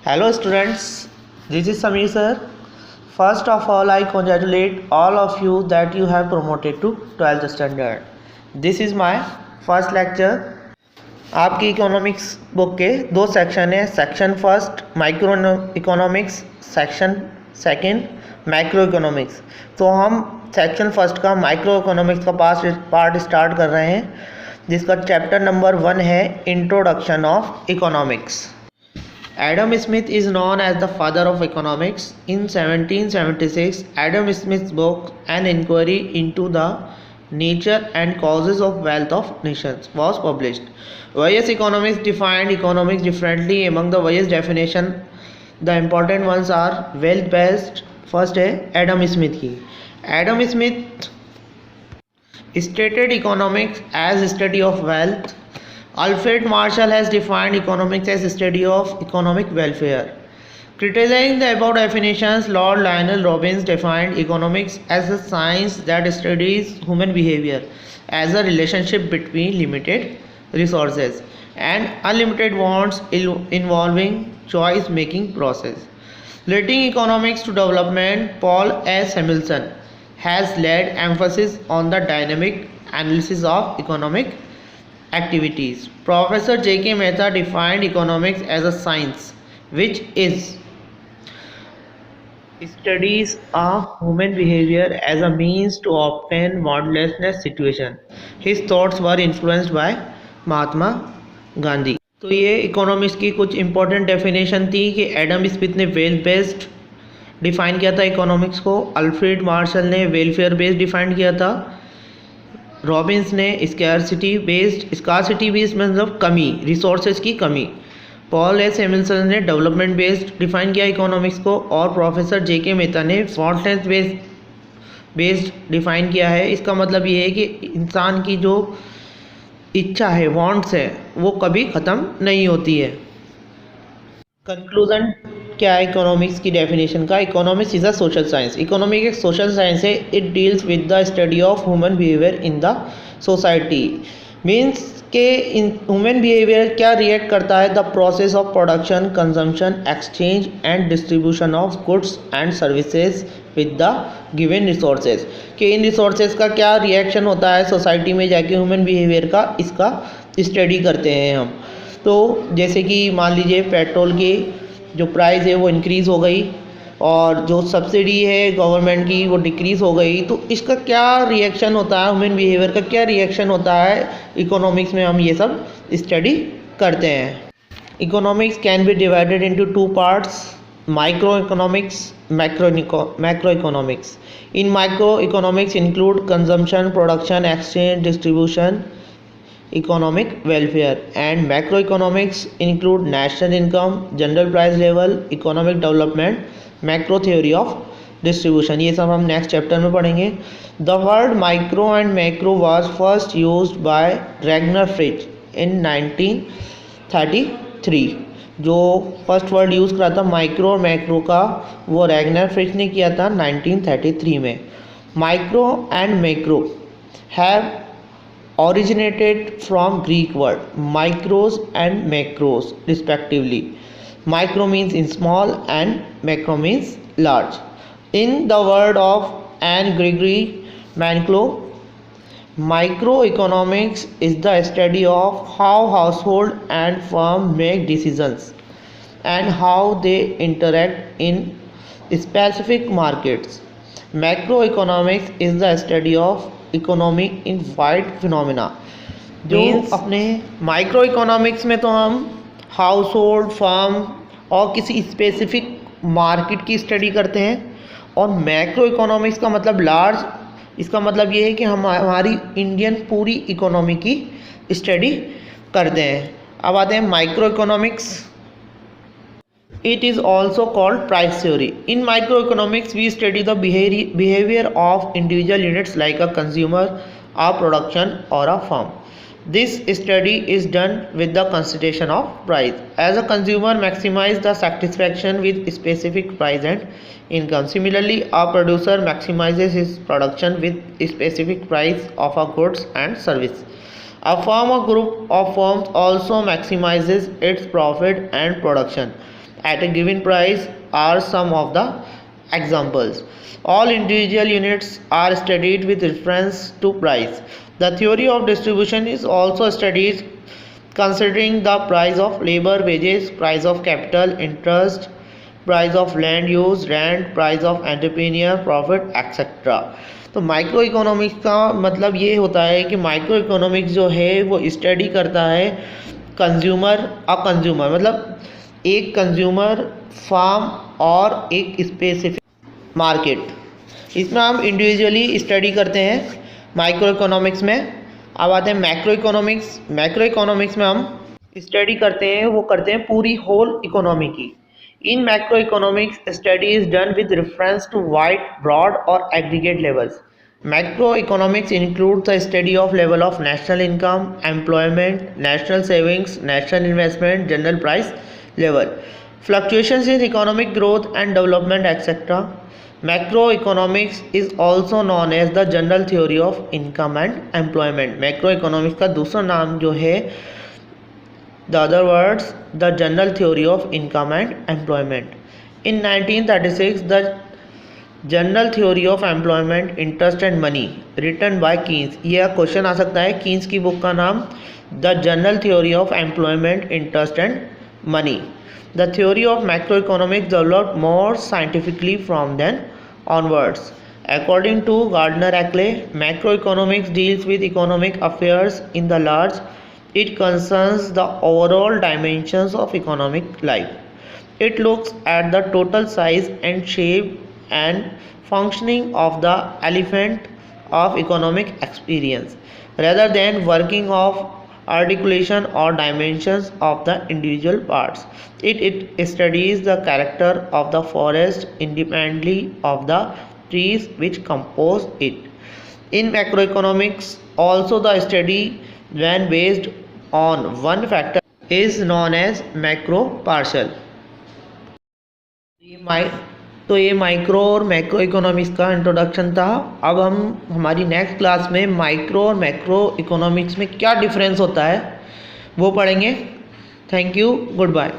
Hello students, this is Samir sir. First of all, I congratulate all of you that you have promoted to 12th standard. This is my first lecture. आपकी economics book के दो section है. Section first micro economics, section second macro economics. तो हम section first का micro economics का part start कर रहे हैं, जिसका चैप्टर नंबर 1 है introduction of economics. Adam Smith is known as the father of economics. In 1776, Adam Smith's book An Inquiry into the Nature and Causes of Wealth of Nations was published. Various economists defined economics differently. Among the various definitions, the important ones are wealth-based. First है Adam Smith की. Adam Smith stated economics as study of wealth. Alfred Marshall has defined economics as study of economic welfare. Criticizing the above definitions, Lord Lionel Robbins defined economics as a science that studies human behavior as a relationship between limited resources and unlimited wants involving choice-making process. Relating economics to development, Paul S. Samuelson has laid emphasis on the dynamic analysis of economic activities. Professor J.K. Mehta defined economics as a science which is studies of human behavior as a means to obtain modelessness situation. His thoughts were influenced by Mahatma Gandhi. तो ये economics की कुछ important definition थी कि Adam Smith ने wealth based define किया था economics को, अल्फ्रेड मार्शल ने वेलफेयर बेस्ड डिफाइन किया था, रॉबिन्स ने स्कार्सिटी बेस्ड मतलब कमी, रिसोर्सेज की कमी, पॉल एस सैमुअल्सन ने डेवलपमेंट बेस्ड डिफाइन किया इकोनॉमिक्स को, और प्रोफेसर जे.के. मेहता ने फॉल्टनेस बेस्ड डिफाइन किया है. इसका मतलब ये है कि इंसान की जो इच्छा है, वांट्स है, वो कभी ख़त्म नहीं होती है. कंक्लूजन क्या है इकोनॉमिक्स की डेफिनेशन का? Economics is a social science. Economics एक सोशल साइंस है. It deals with the study of human behaviour in the society. Means के ह्यूमन बिहेवियर क्या रिएक्ट करता है, the process of production, consumption, exchange and distribution of goods and services with the given resources. कि इन resources का क्या reaction होता है society में जाके ह्यूमन बिहेवियर का, इसका स्टडी करते हैं हम. तो जैसे कि मान लीजिए पेट्रोल की जो प्राइस है वो इंक्रीज़ हो गई और जो सब्सिडी है गवर्नमेंट की वो डिक्रीज़ हो गई, तो इसका क्या रिएक्शन होता है, ह्यूमन बिहेवियर का क्या रिएक्शन होता है, इकोनॉमिक्स में हम ये सब स्टडी करते हैं. Economics can be divided into two parts, micro economics, macro economics. In micro economics include consumption, production, exchange, distribution, economic welfare, and macroeconomics include national income, general price level, economic development, macro theory of distribution. ये सब हम next chapter में पढ़ेंगे. The word micro and macro was first used by Ragnar Fritz in 1933. जो first word use करा था micro और macro का, वो रैगनर फ्रिट्ज ने किया था 1933 में. Micro and macro have originated from Greek word micros and macros respectively. Micro means in small and macro means large. In the word of Anne Gregory Manclo, microeconomics is the study of how household and firm make decisions and how they interact in specific markets. Macroeconomics is the study of economy in wide phenomena. जो अपने micro economics में तो हम house hold, firm और किसी specific market की study करते हैं, और मैक्रो इकोनॉमिक्स का मतलब लार्ज. इसका मतलब ये है कि हम हमारी इंडियन पूरी इकोनॉमी की स्टडी करते हैं. अब आते हैं micro economics. It is also called price theory. In microeconomics, we study the behavior of individual units like a consumer, a production, or a firm. This study is done with the consideration of price. As a consumer, maximize the satisfaction with specific price and income. Similarly, a producer maximizes his production with specific price of a goods and service. A firm or group of firms also maximizes its profit and production at a given price are some of the examples. All individual units are studied with reference to price. The theory of distribution is also studied considering the price of labor, wages, price of capital, interest, price of land use, rent, price of entrepreneur, profit, etc. तो micro economics का मतलब ये होता है कि micro economics जो है वो स्टडी करता है कंज्यूमर कंज्यूमर, मतलब एक कंज्यूमर, फार्म और एक स्पेसिफिक मार्केट। इसमें हम इंडिविजुअली स्टडी करते हैं माइक्रो इकोनॉमिक्स में। अब आते हैं मैक्रो इकोनॉमिक्स। मैक्रो इकोनॉमिक्स में हम स्टडी करते हैं, वो करते हैं पूरी होल इकोनॉमी की। In macro economics study is done with reference to wide, broad और aggregate levels. Macro economics include the study of level of national income, employment, national savings, national investment, general price level, fluctuations in economic growth and development, etc. Macroeconomics is also known as the general theory of income and employment. Macroeconomics का दूसरा नाम जो है, the other words, the general theory of income and employment. In 1936, the general theory of employment, interest and money written by Keynes. यह question आ सकता है, Keynes की बुक का नाम the general theory of employment, interest and money. The theory of macroeconomics developed more scientifically from then onwards. According to Gardner Ackley, macroeconomics deals with economic affairs in the large. It concerns the overall dimensions of economic life. It looks at the total size and shape and functioning of the elephant of economic experience, rather than working of articulation or dimensions of the individual parts. It studies the character of the forest independently of the trees which compose it. In macroeconomics, also the study when based on one factor is known as macro partial. तो ये micro और macro economics का introduction था। अब हम हमारी next class में micro और मैक्रो इकोनॉमिक्स में क्या डिफरेंस होता है वो पढ़ेंगे। Thank you, good bye.